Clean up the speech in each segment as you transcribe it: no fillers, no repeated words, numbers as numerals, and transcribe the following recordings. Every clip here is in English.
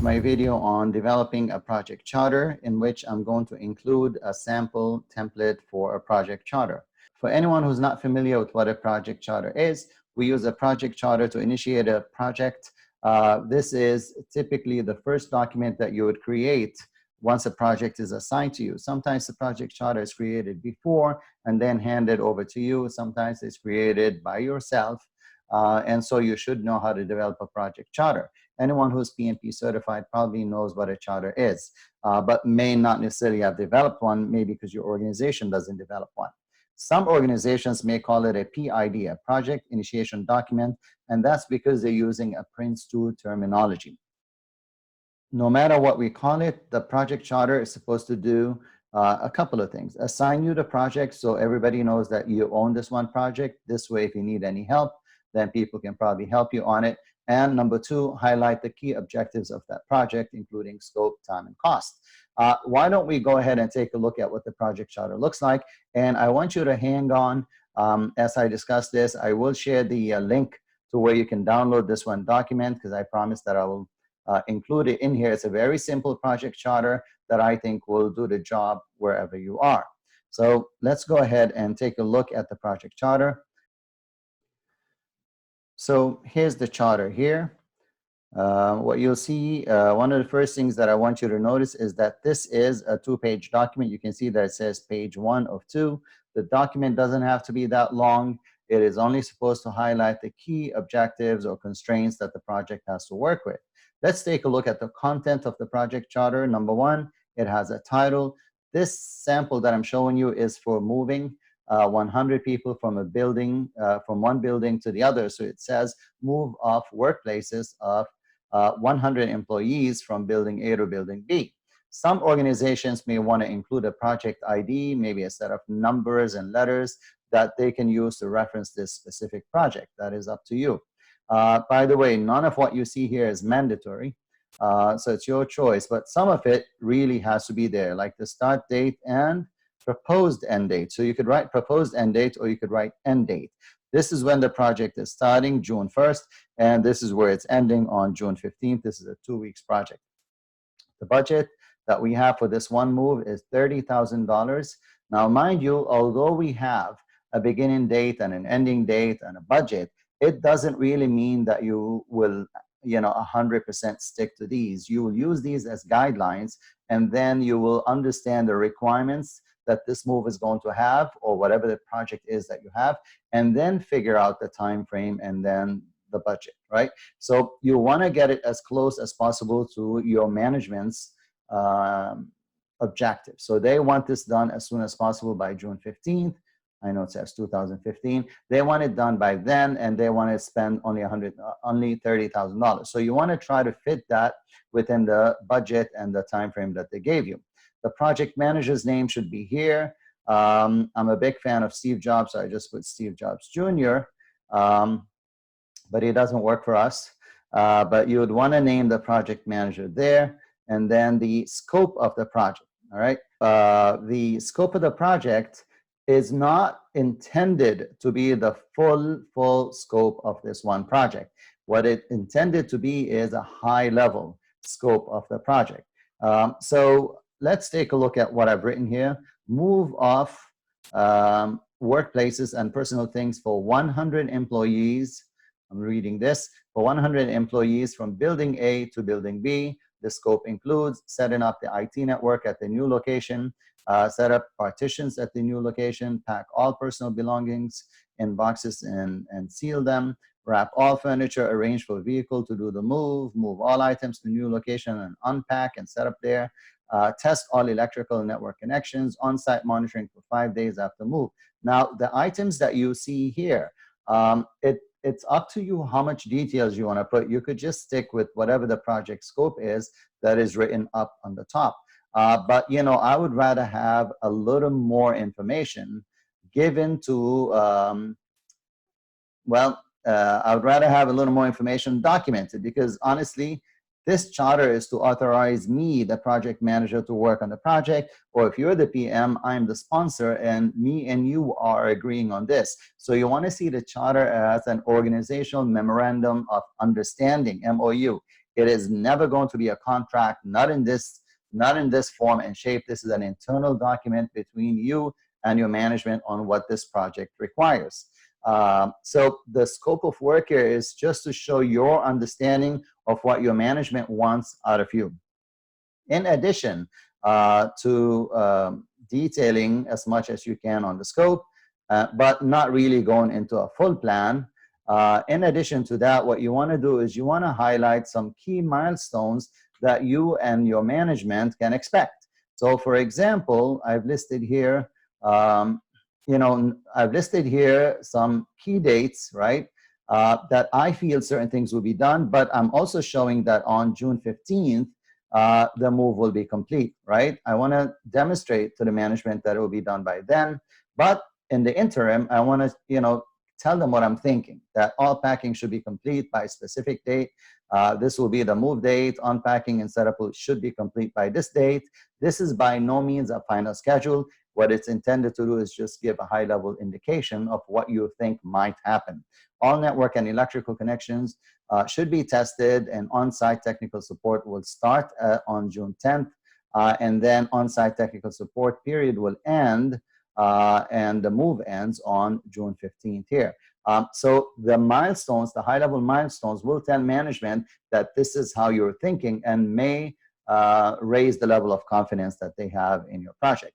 my video on developing a project charter, in which I'm going to include a sample template for a project charter. For anyone who's not familiar with what a project charter is, we use a project charter to initiate a project. This is typically the first document that you would create once a project is assigned to you. Sometimes the project charter is created before and then handed over to you. Sometimes it's created by yourself. And so you should know how to develop a project charter. Anyone who's PMP certified probably knows what a charter is, but may not necessarily have developed one, maybe because your organization doesn't develop one. Some organizations may call it a PID, a project initiation document, and that's because they're using a Prince2 terminology. No matter what we call it, the project charter is supposed to do a couple of things. Assign you the project so everybody knows that you own this one project. This way, if you need any help, then people can probably help you on it. And number two, highlight the key objectives of that project, including scope, time, and cost. Why don't we go ahead and take a look at what the project charter looks like? And I want you to hang on as I discuss this. I will share the link to where you can download this one document, because I promise that I will include it in here. It's a very simple project charter that I think will do the job wherever you are. So let's go ahead and take a look at the project charter. So here's the charter here. What you'll see, one of the first things that I want you to notice is that this is a 2-page document. You can see that it says page 1 of 2. The document doesn't have to be that long. It is only supposed to highlight the key objectives or constraints that the project has to work with. Let's take a look at the content of the project charter. Number one, it has a title. This sample that I'm showing you is for moving 100 people from a building, from one building to the other. So it says move off workplaces of 100 employees from building A to building B. Some organizations may want to include a project ID, maybe a set of numbers and letters that they can use to reference this specific project. That is up to you. By the way, none of what you see here is mandatory. So it's your choice, but some of it really has to be there, like the start date and proposed end date. So you could write proposed end date, or you could write end date. This is when the project is starting, June 1st, and this is where it's ending on June 15th. This is a 2-week project. The budget that we have for this one move is $30,000. Now, mind you, although we have a beginning date and an ending date and a budget, it doesn't really mean that you will 100% stick to these. You will use these as guidelines, and then you will understand the requirements that this move is going to have, or whatever the project is that you have, and then figure out the time frame and then the budget, right? So you want to get it as close as possible to your management's objective. So they want this done as soon as possible by June 15th. I know it says 2015. They want it done by then, and they want to spend only $30,000. So you want to try to fit that within the budget and the time frame that they gave you. The project manager's name should be here. I'm a big fan of Steve Jobs, so I just put Steve Jobs Jr., but it doesn't work for us. But you would want to name the project manager there, and then the scope of the project, all right? The scope of the project is not intended to be the full scope of this one project. What it intended to be is a high-level scope of the project. So let's take a look at what I've written here. Move off workplaces and personal things for 100 employees. I'm reading this. For 100 employees from building A to building B. The scope includes setting up the IT network at the new location, set up partitions at the new location, pack all personal belongings in boxes and seal them, wrap all furniture, arrange for a vehicle to do the move all items to new location and unpack and set up there, test all electrical network connections, on-site monitoring for 5 days after move. Now, the items that you see here, it's up to you how much details you want to put. You could just stick with whatever the project scope is that is written up on the top. But, I would rather have a little more information given to, I would rather have a little more information documented, because honestly, this charter is to authorize me, the project manager, to work on the project, or if you're the PM, I'm the sponsor, and me and you are agreeing on this. So you want to see the charter as an organizational memorandum of understanding, MOU. It is never going to be a contract, not in this form and shape. This is an internal document between you and your management on what this project requires. So the scope of work here is just to show your understanding of what your management wants out of you. In addition to detailing as much as you can on the scope, but not really going into a full plan. In addition to that, what you want to do is you want to highlight some key milestones that you and your management can expect. So for example, I've listed here, I've listed here some key dates, right? That I feel certain things will be done, but I'm also showing that on June 15th, the move will be complete, right? I want to demonstrate to the management that it will be done by then, but in the interim, I want to, tell them what I'm thinking, that all packing should be complete by a specific date. This will be the move date. Unpacking and setup should be complete by this date. This is by no means a final schedule. What it's intended to do is just give a high-level indication of what you think might happen. All network and electrical connections should be tested, and on-site technical support will start on June 10th, and then on-site technical support period will end, and the move ends on June 15th here. So the milestones, the high-level milestones, will tell management that this is how you're thinking and may raise the level of confidence that they have in your project.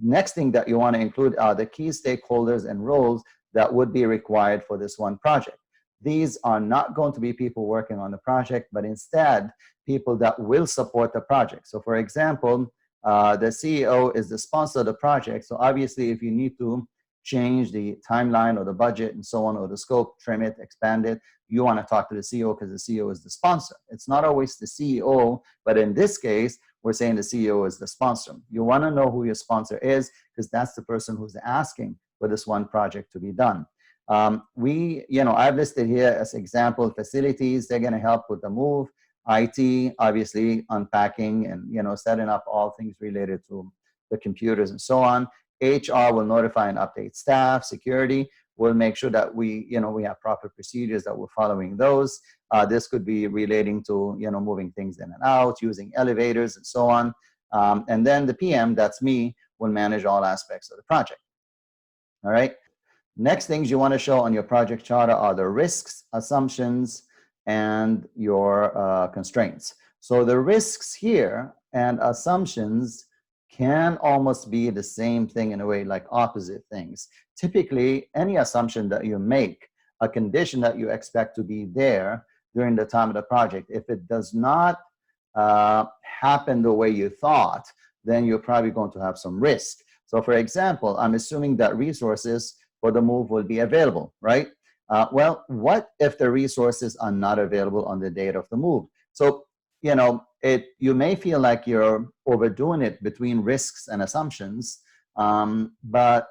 Next thing that you want to include are the key stakeholders and roles that would be required for this one project. These are not going to be people working on the project, but instead people that will support the project. So for example, the CEO is the sponsor of the project. So obviously if you need to change the timeline or the budget and so on, or the scope, trim it, expand it, you want to talk to the CEO because the CEO is the sponsor. It's not always the CEO, but in this case, we're saying the CEO is the sponsor. You want to know who your sponsor is because that's the person who's asking for this one project to be done. I've listed here as example facilities. They're going to help with the move. IT, obviously, unpacking and setting up all things related to the computers and so on. HR will notify and update staff. Security will make sure that we have proper procedures, that we're following those. This could be relating to moving things in and out, using elevators and so on. And then the PM, that's me, will manage all aspects of the project. All right. Next things you want to show on your project charter are the risks, assumptions, and your constraints. So the risks here and assumptions can almost be the same thing in a way, like opposite things. Typically, any assumption that you make, a condition that you expect to be there during the time of the project, if it does not happen the way you thought, then you're probably going to have some risk. So for example, I'm assuming that resources for the move will be available, right? Well, what if the resources are not available on the date of the move? So, you may feel like you're overdoing it between risks and assumptions, but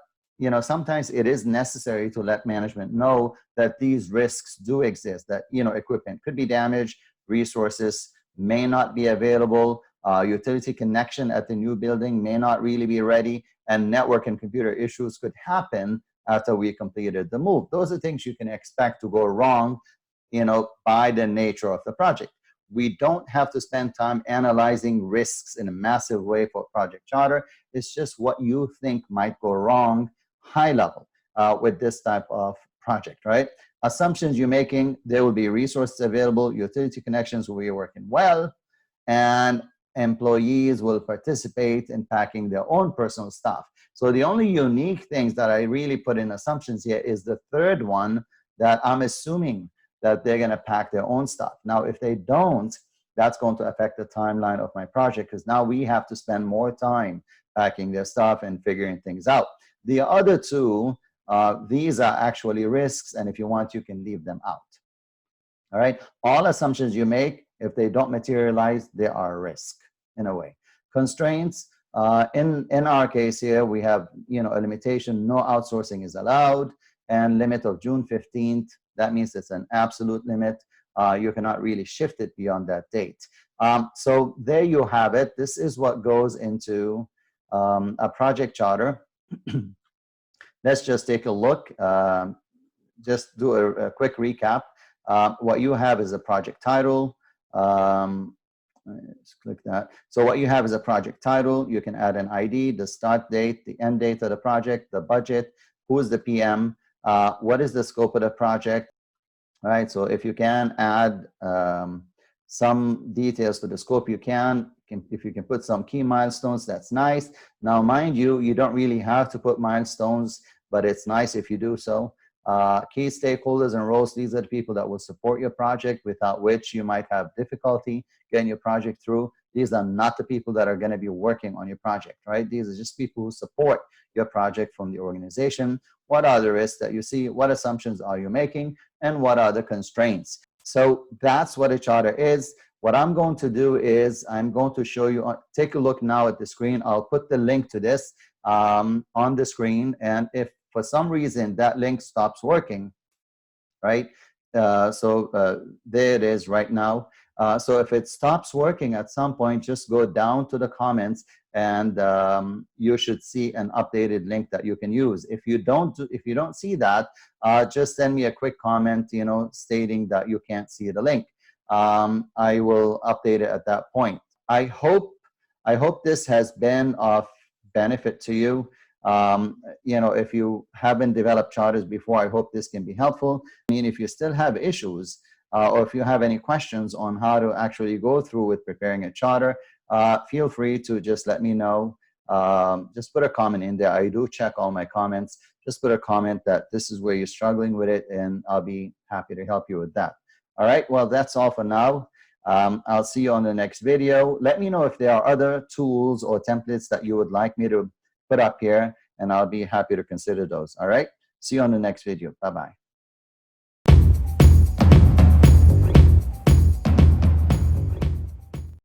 sometimes it is necessary to let management know that these risks do exist, that equipment could be damaged, resources may not be available, utility connection at the new building may not really be ready, and network and computer issues could happen after we completed the move. Those are things you can expect to go wrong, by the nature of the project. We don't have to spend time analyzing risks in a massive way for Project Charter. It's just what you think might go wrong high level with this type of project, right? Assumptions you're making, there will be resources available, utility connections will be working well, and employees will participate in packing their own personal stuff. So the only unique things that I really put in assumptions here is the third one, that I'm assuming that they're going to pack their own stuff. Now, if they don't, that's going to affect the timeline of my project because now we have to spend more time packing their stuff and figuring things out. The other two, these are actually risks, and if you want, you can leave them out. All right? All assumptions you make, if they don't materialize, they are a risk in a way. Constraints, in our case here, we have a limitation, no outsourcing is allowed, and limit of June 15th. That means it's an absolute limit. You cannot really shift it beyond that date. So there you have it. This is what goes into a project charter. Let's just take a look. Just do a quick recap. What you have is a project title, Let's click that. So what you have is a project title. You can add an ID, the start date, the end date of the project, the budget, who is the PM, what is the scope of the project. All right, so if you can add some details to the scope, you can. If you can put some key milestones, that's nice. Now, mind you, you don't really have to put milestones, but it's nice if you do so. Key stakeholders and roles, these are the people that will support your project, without which you might have difficulty getting your project through. These are not the people that are going to be working on your project, right? These are just people who support your project from the organization. What are the risks that you see? What assumptions are you making? And what are the constraints? So that's what a charter is. What I'm going to do is I'm going to show you, take a look now at the screen. I'll put the link to this on the screen. And if for some reason that link stops working, right? There it is right now. So if it stops working at some point, just go down to the comments and you should see an updated link that you can use. If you don't see that, just send me a quick comment, stating that you can't see the link. I will update it at that point. I hope this has been of benefit to you. If you haven't developed charters before, I hope this can be helpful. I mean, if you still have issues or if you have any questions on how to actually go through with preparing a charter, feel free to just let me know. Just put a comment in there. I do check all my comments. Just put a comment that this is where you're struggling with it, and I'll be happy to help you with that. All right, well, that's all for now. I'll see you on the next video. Let me know if there are other tools or templates that you would like me to put up here, and I'll be happy to consider those. All right, see you on the next video. Bye-bye.